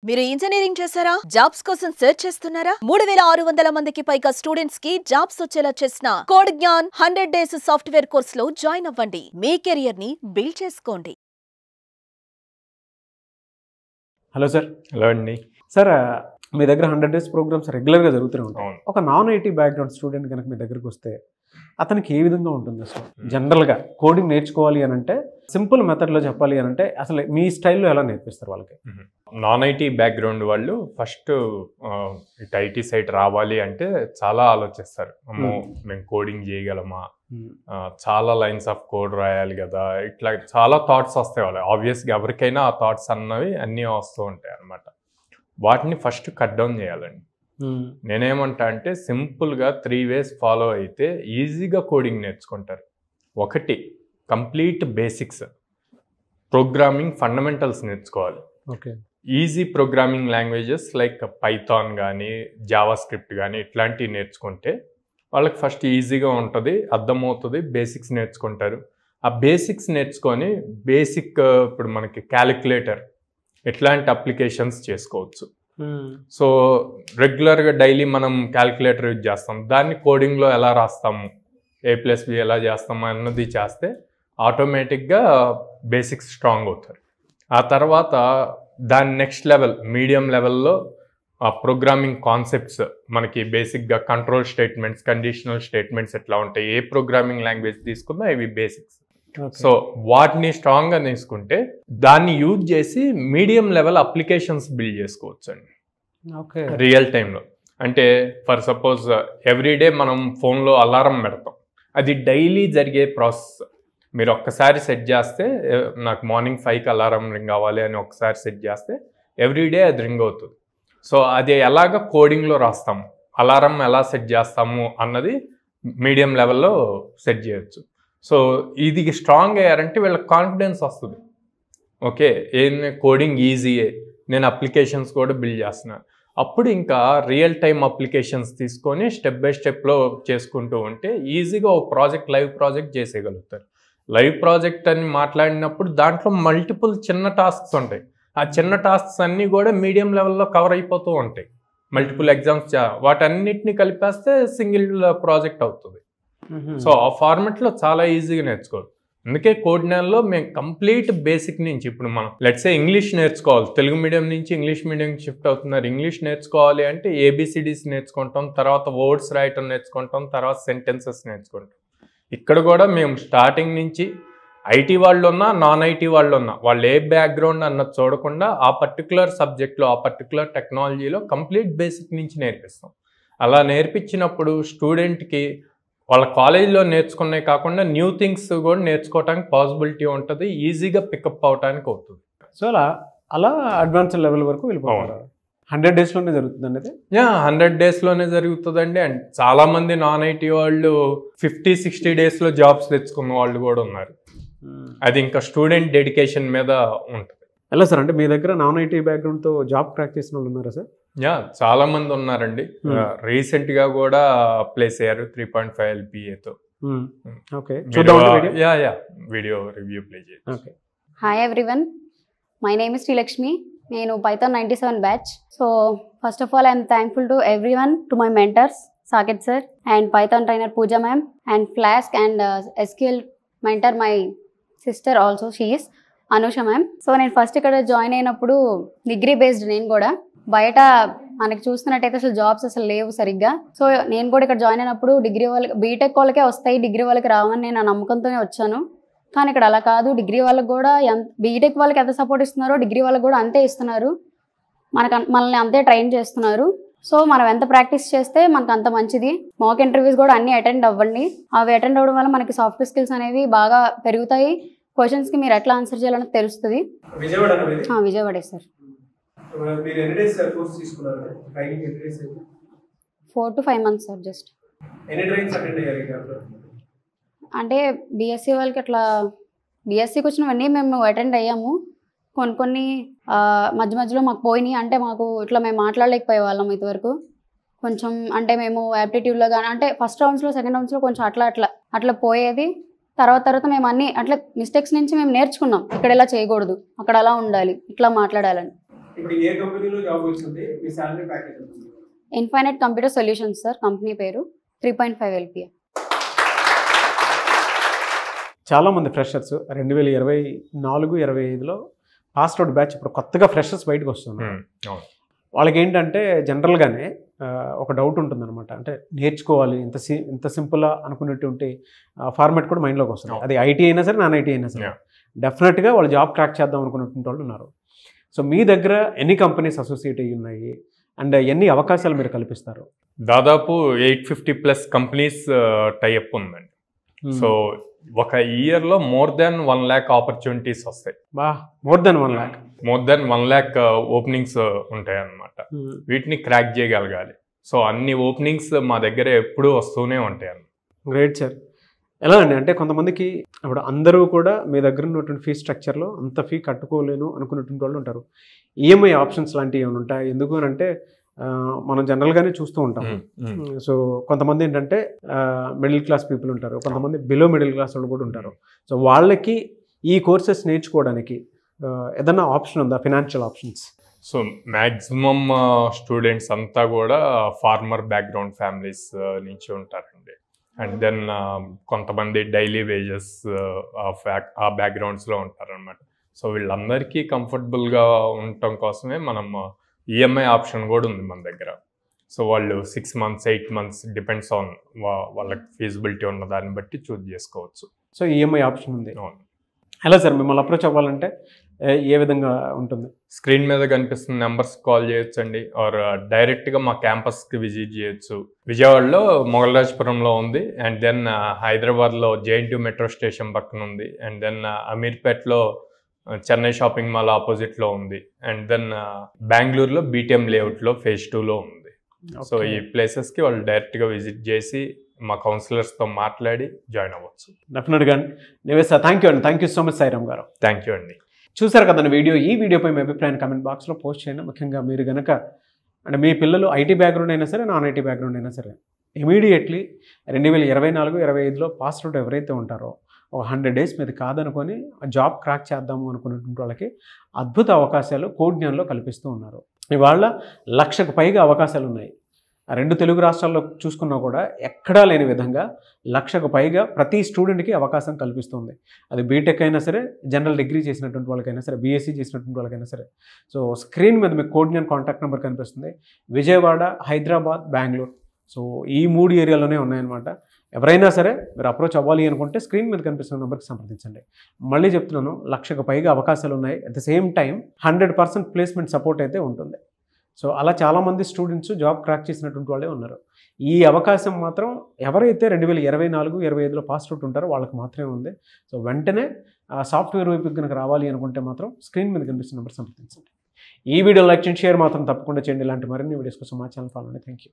మీరు ఇంజనీరింగ్ చేశారా? జాబ్స్ కోసం సెర్చ్ చేస్తున్నారా? 3600 మందికి పైగా స్టూడెంట్స్ కి జాబ్స్ వచ్చేలా చేసిన code Gyan 100 days software course లో జాయిన్ అవ్వండి. మీ కెరియర్ ని బిల్డ్ చేసుకోండి. Hello sir. హలో అండి. సార్, మీ దగ్గర 100 డేస్ ప్రోగ్రామ్స్ రెగ్యులర్గా జరుగుతూనే ఉంటాయి. అవును. ఒక నాన్ ఐటీ బ్యాక్గ్రౌండ్ స్టూడెంట్ కనుక మీ దగ్గరకు వస్తే అతనికి ఏ విధంగా ఉంటుంది అసలు? జనరల్గా కోడింగ్ నేర్చుకోవాలి అని అంటే, సింపుల్ మెథడ్లో చెప్పాలి అని అంటే అసలు మీ స్టైల్లో ఎలా నేర్పిస్తారు వాళ్ళకి? నాన్ ఐటీ బ్యాక్గ్రౌండ్ వాళ్ళు ఫస్ట్ ఇటు ఐటీ సైట్ రావాలి అంటే చాలా ఆలోచిస్తారు. అమ్మో, మేము కోడింగ్ చేయగలమా, చాలా లైన్స్ ఆఫ్ కోడ్ రాయాలి కదా, ఇట్లా చాలా థాట్స్ వస్తాయి వాళ్ళు. ఆబ్వియస్గా ఎవరికైనా ఆ థాట్స్ అన్నీ వస్తూ ఉంటాయి అన్నమాట. వాటిని ఫస్ట్ కట్ డౌన్ చేయాలండి. నేనేమంటా అంటే సింపుల్గా 3 ways ఫాలో అయితే ఈజీగా కోడింగ్ నేర్చుకుంటారు. ఒకటి, కంప్లీట్ బేసిక్స్, ప్రోగ్రామింగ్ ఫండమెంటల్స్ నేర్చుకోవాలి. Okay. Easy programming languages like Python కానీ జావా స్క్రిప్ట్ కానీ ఇట్లాంటివి నేర్చుకుంటే వాళ్ళకి ఫస్ట్ ఈజీగా ఉంటుంది, అర్థమవుతుంది, బేసిక్స్ నేర్చుకుంటారు. ఆ బేసిక్స్ నేర్చుకొని ఇప్పుడు మనకి క్యాలిక్యులేటర్ ఇట్లాంటి అప్లికేషన్స్ చేసుకోవచ్చు. సో రెగ్యులర్గా డైలీ మనం క్యాలిక్యులేటర్ యూజ్ చేస్తాం, దాన్ని కోడింగ్లో ఎలా రాస్తాము, A+B ఎలా చేస్తాము అన్నది చేస్తే ఆటోమేటిక్గా బేసిక్స్ స్ట్రాంగ్ అవుతారు. ఆ తర్వాత దాని నెక్స్ట్ లెవెల్, మీడియం లెవెల్లో ఆ ప్రోగ్రామింగ్ కాన్సెప్ట్స్ మనకి బేసిక్గా కంట్రోల్ స్టేట్మెంట్స్, కండిషనల్ స్టేట్మెంట్స్ ఎట్లా ఉంటాయి, ఏ ప్రోగ్రామింగ్ లాంగ్వేజ్ తీసుకున్నా ఇవి బేసిక్స్. సో వాటిని స్ట్రాంగ్గా తీసుకుంటే దాన్ని యూజ్ చేసి మీడియం లెవెల్ అప్లికేషన్స్ బిల్డ్ చేసుకోవచ్చు అండి. ఓకే. రియల్ టైంలో అంటే ఫర్ సపోజ్ ఎవ్రీడే మనం ఫోన్లో అలారం పెడతాం, అది డైలీ జరిగే ప్రాసెస్. మీరు ఒక్కసారి సెట్ చేస్తే, నాకు మార్నింగ్ 5కి అలారం రింగ్ అవ్వాలి అని ఒక్కసారి సెట్ చేస్తే ఎవ్రీడే అది రింగ్ అవుతుంది. సో అది ఎలాగ కోడింగ్లో రాస్తాము, అలారం ఎలా సెట్ చేస్తాము అన్నది మీడియం లెవెల్లో సెట్ చేయొచ్చు. సో ఇది స్ట్రాంగ్ అయ్యారంటే వీళ్ళకి కాన్ఫిడెన్స్ వస్తుంది. ఓకే, కోడింగ్ ఈజీయే, నేను అప్లికేషన్స్ కూడా బిల్డ్ చేస్తున్నాను. అప్పుడు ఇంకా రియల్ టైమ్ అప్లికేషన్స్ తీసుకొని స్టెప్ బై స్టెప్లో చేసుకుంటూ ఉంటే ఈజీగా ఒక లైవ్ ప్రాజెక్ట్ చేసేయగలుగుతారు. లైవ్ ప్రాజెక్ట్ అని మాట్లాడినప్పుడు దాంట్లో మల్టిపుల్ చిన్న టాస్క్స్ ఉంటాయి. ఆ చిన్న టాస్క్స్ అన్నీ కూడా మీడియం లెవెల్లో కవర్ అయిపోతూ ఉంటాయి. మల్టిపుల్ ఎగ్జామ్స్ వాటన్నిటిని కలిపేస్తే సింగిల్ ప్రాజెక్ట్ అవుతుంది. సో ఆ ఫార్మెట్లో చాలా ఈజీగా నేర్చుకోవాలి. అందుకే కోడ్ జ్ఞాన్లో మేము కంప్లీట్ బేసిక్ నుంచి, ఇప్పుడు మనం లెట్సే ఇంగ్లీష్ నేర్చుకోవాలి, తెలుగు మీడియం నుంచి ఇంగ్లీష్ మీడియంకి షిఫ్ట్ అవుతున్నారు. ఇంగ్లీష్ నేర్చుకోవాలి అంటే ABCDs నేర్చుకుంటాం, తర్వాత వర్డ్స్ రాయటం నేర్చుకుంటాం, తర్వాత సెంటెన్సెస్ నేర్చుకుంటాం. ఇక్కడ కూడా మేము స్టార్టింగ్ నుంచి ఐటీ వాళ్ళు ఉన్నా, నాన్ ఐటీ వాళ్ళు ఉన్నా, వాళ్ళు ఏ బ్యాక్గ్రౌండ్ అన్నది చూడకుండా ఆ పర్టికులర్ సబ్జెక్ట్లో, ఆ పర్టికులర్ టెక్నాలజీలో కంప్లీట్ బేసిక్ నుంచి నేర్పిస్తాం. అలా నేర్పించినప్పుడు స్టూడెంట్కి వాళ్ళ కాలేజీలో నేర్చుకునే కాకుండా న్యూ థింగ్స్ కూడా నేర్చుకోవడానికి పాసిబిలిటీ ఉంటుంది, ఈజీగా పికప్ అవడానికి అవుతుంది. సో అలా అడ్వాన్స్ లెవెల్ వరకు వెళ్ళిపోవాలి. 100 డేస్లోనే జరుగుతుందండి అది? 100 డేస్లోనే జరుగుతుందండి. అండ్ చాలామంది నాన్ ఐటీ వాళ్ళు 50-60 డేస్లో జాబ్స్ తెచ్చుకున్న వాళ్ళు కూడా ఉన్నారు. అది ఇంకా స్టూడెంట్ డెడికేషన్ మీద ఉంటుంది. ఎలా సార్, అంటే మీ దగ్గర నాన్ ఐటీ బ్యాక్గ్రౌండ్తో జాబ్ క్రాక్ చేసిన వాళ్ళు ఉన్నారా సార్? చాలా మంది ఉన్నారండి. రీసెంట్ గా కూడా ప్లేస్ అయ్యారు 3.5 LPAతో. ఓకే, వీడియో రివ్యూ ప్లే చేయండి. Okay. Hi everyone, my name is Srilakshmi. నేను Python 97 batch. So first of all I'm thankful to everyone, to my mentors Saketh sir and Python trainer Pooja ma'am and Flask and SQL mentor my sister also, she is Anusha ma'am. So నేను first ఇక్కడ join అయినప్పుడు degree based, నేను కూడా బయట మనకి చూస్తున్నట్టయితే అసలు jobs అసలు లేవు సరిగ్గా. సో నేను కూడా ఇక్కడ జాయిన్ అయినప్పుడు డిగ్రీ వాళ్ళకి, బీటెక్ వాళ్ళకే వస్తాయి, డిగ్రీ వాళ్ళకి రావని నేను ఆ నమ్మకంతోనే వచ్చాను. కానీ ఇక్కడ అలా కాదు, డిగ్రీ వాళ్ళకి కూడా బీటెక్ వాళ్ళకి ఎంత సపోర్ట్ ఇస్తున్నారో డిగ్రీ వాళ్ళకి కూడా అంతే ఇస్తున్నారు, మనల్ని అంతే ట్రైన్ చేస్తున్నారు. సో మనం ఎంత ప్రాక్టీస్ చేస్తే మనకు అంత మంచిది. మాక్ ఇంటర్వ్యూస్ కూడా అన్నీ అటెండ్ అవ్వండి. అవి అటెండ్ అవ్వడం వల్ల మనకి సాఫ్ట్ స్కిల్స్ అనేవి బాగా పెరుగుతాయి. క్వశ్చన్స్కి మీరు ఎట్లా ఆన్సర్ చేయాలని తెలుస్తుంది. విజయవాడే sir. 4 to 5 months sir. Just అంటే బీఎస్సీ వాళ్ళకి అట్లా, బీఎస్సీకి వచ్చినవన్నీ మేము అటెండ్ అయ్యాము. కొన్ని మధ్య మధ్యలో మాకు పోయినాయి. అంటే మాకు ఇట్లా మేము మాట్లాడలేకపోయే వాళ్ళం ఇంతవరకు. కొంచెం అంటే మేము యాప్టిట్యూడ్లో కానీ, అంటే ఫస్ట్ రౌండ్స్లో, సెకండ్ రౌండ్స్లో కొంచెం అట్లా పోయేది. తర్వాత మేము అన్ని అట్లా మిస్టేక్స్ నుంచి మేము నేర్చుకున్నాం. ఇక్కడ ఎలా చేయకూడదు, అక్కడ అలా ఉండాలి, ఇట్లా మాట్లాడాలని. ఇప్పుడు ఏ కంపెనీలో జాబ్ వచ్చింది, మీ సాలరీ ప్యాకేజ్ ఎంత? Infinite computer solutions sir, company పేరు 3.5 LPA. చాలామంది ఫ్రెషర్స్ 2024-25లో పాస్ అవుట్ బ్యాచ్ ఇప్పుడు కొత్తగా ఫ్రెషర్స్ బయటకు వస్తున్నారు. వాళ్ళకి ఏంటంటే జనరల్గానే ఒక డౌట్ ఉంటుందన్నమాట. అంటే నేర్చుకోవాలి ఇంత సింపుల్గా అనుకున్నటువంటి ఫార్మాట్ కూడా మైండ్లోకి వస్తుంది. అది ఐటీ అయినా సరే, నాన్ ఐటీ అయినా సరే డెఫినెట్గా వాళ్ళు జాబ్ క్రాక్ చేద్దాం అనుకున్నటువంటి వాళ్ళు ఉన్నారు. సో మీ దగ్గర ఎన్ని కంపెనీస్ అసోసియేట్ అయ్యి ఉన్నాయి అండ్ ఎన్ని అవకాశాలు మీరు కల్పిస్తారు? దాదాపు 850+ కంపెనీస్ టైఅప్ ఉందండి. సో ఒక ఇయర్లో మోర్ దెన్ 1 lakh ఆపర్చునిటీస్ వస్తాయి. మోర్ దెన్ 1 lakh ఓపెనింగ్స్ ఉంటాయి అన్నమాట. వీటిని క్రాక్ చేయగలగాలి. సో అన్ని ఓపెనింగ్స్ మా దగ్గర ఎప్పుడూ వస్తూనే ఉంటాయి అన్నమాట. Great sir. ఎలా అండి, అంటే కొంతమందికి ఇప్పుడు అందరూ కూడా మీ దగ్గర ఉన్నటువంటి ఫీ స్ట్రక్చర్లో అంత ఫీ కట్టుకోలేను అనుకున్నటువంటి వాళ్ళు ఉంటారు. ఈఎంఐ ఆప్షన్స్ లాంటివి ఏమైనా ఉంటాయి? ఎందుకు అని అంటే మనం జనరల్గానే చూస్తూ ఉంటాం. సో కొంతమంది ఏంటంటే మిడిల్ క్లాస్ పీపుల్ ఉంటారు, కొంతమంది బిలో మిడిల్ క్లాస్ వాళ్ళు కూడా ఉంటారు. సో వాళ్ళకి ఈ కోర్సెస్ నేర్చుకోవడానికి ఏదైనా ఆప్షన్ ఉందా, financial options? So maximum students అంతా కూడా ఫార్మర్ బ్యాక్గ్రౌండ్ ఫ్యామిలీస్ నుంచి ఉంటారండి. అండ్ దెన్ కొంతమంది డైలీ వేజెస్ ఆ బ్యాక్గ్రౌండ్స్లో ఉంటారనమాట. సో వీళ్ళందరికీ కంఫర్టబుల్గా ఉండటం కోసమే మనం ఈఎంఐ ఆప్షన్ కూడా ఉంది మన దగ్గర. సో వాళ్ళు 6 months 8 months డిపెండ్స్ ఆన్ వాళ్ళకి ఫీజిబిలిటీ ఉన్న దాన్ని బట్టి చూజ్ చేసుకోవచ్చు. సో ఈఎంఐ ఆప్షన్ ఉంది. ఎలా సార్ మిమ్మల్ని అప్రోచ్ అవ్వాలంటే ఏ విధంగా ఉంటుంది? స్క్రీన్ మీద కనిపిస్తున్న నెంబర్స్ కాల్ చేయొచ్చండి, ఆర్ డైరెక్ట్గా మా క్యాంపస్కి విజిట్ చేయొచ్చు. విజయవాడలో మొగల్రాజపురంలో ఉంది, అండ్ దెన్ హైదరాబాద్లో JNTU మెట్రో స్టేషన్ పక్కన ఉంది, అండ్ దెన్ అమీర్పేట్లో చెన్నై షాపింగ్ మాల్ ఆపోజిట్లో ఉంది, అండ్ దెన్ బెంగళూరులో BTM లేఅవుట్లో phase 2లో ఉంది. సో ఈ ప్లేసెస్కి వాళ్ళు డైరెక్ట్గా విజిట్ చేసి మా కౌన్సిలర్స్తో మాట్లాడి జాయిన్ అవ్వచ్చు. డెఫినెట్గా నివేశ్ సార్, థ్యాంక్ యూ అండి. Thank you so much Sairam garu. Thank you అండి. చూసారు కదండి వీడియో. ఈ వీడియోపై మీ అభిప్రాయాన్ని కమెంట్ బాక్స్లో పోస్ట్ చేయండి. ముఖ్యంగా మీరు కనుక అంటే మీ పిల్లలు ఐటీ బ్యాక్గ్రౌండ్ అయినా సరే, నాన్ ఐటీ బ్యాక్గ్రౌండ్ అయినా సరే, ఇమీడియట్లీ 2024-25లో పాస్ అవుట్ ఎవరైతే ఉంటారో ఒక 100 days మీద కాదనుకొని జాబ్ క్రాక్ చేద్దాము అనుకున్నటువంటి వాళ్ళకి అద్భుత అవకాశాలు కోడ్జ్ఞాన్లో కల్పిస్తూ ఉన్నారు. ఇవాళ 1,00,000కు పైగా అవకాశాలు ఉన్నాయి. 2 తెలుగు రాష్ట్రాల్లో చూసుకున్నా కూడా ఎక్కడా లేని విధంగా 1,00,000కు పైగా ప్రతి స్టూడెంట్కి అవకాశం కల్పిస్తుంది. అది బీటెక్ అయినా సరే, జనరల్ డిగ్రీ చేసినటువంటి వాళ్ళకైనా సరే, బీఎస్సీ చేసినటువంటి వాళ్ళకైనా సరే. సో స్క్రీన్ మీద మీకు కోడ్జ్ఞాన్ కాంటాక్ట్ నెంబర్ కనిపిస్తుంది. విజయవాడ, హైదరాబాద్, బెంగళూరు. సో ఈ 3 ఏరియాలోనే ఉన్నాయన్నమాట. ఎవరైనా సరే మీరు అప్రోచ్ అవ్వాలి అనుకుంటే స్క్రీన్ మీద కనిపిస్తున్న నెంబర్కి సంప్రదించండి. మళ్ళీ చెప్తున్నాను, 1,00,000కు పైగా అవకాశాలు ఉన్నాయి. At the same time 100% placement support అయితే ఉంటుంది. సో అలా చాలామంది స్టూడెంట్స్ జాబ్ క్రాక్ చేసినటువంటి వాళ్ళే ఉన్నారు. ఈ అవకాశం మాత్రం ఎవరైతే 2024-25లో పాస్ అవుట్ ఉంటారో వాళ్ళకి మాత్రమే ఉంది. సో వెంటనే సాఫ్ట్వేర్ వైపు కనుక రావాలి అనుకుంటే మాత్రం స్క్రీన్ మీద కనిపిస్తున్న నెంబర్ సంప్రదించండి. ఈ వీడియో లైక్ చేయండి, షేర్ మాత్రం తప్పకుండా చేయండి. ఇలాంటి మరిన్ని వీడియోస్ కోసం మా ఛానల్ ఫాలో అండి. Thank you.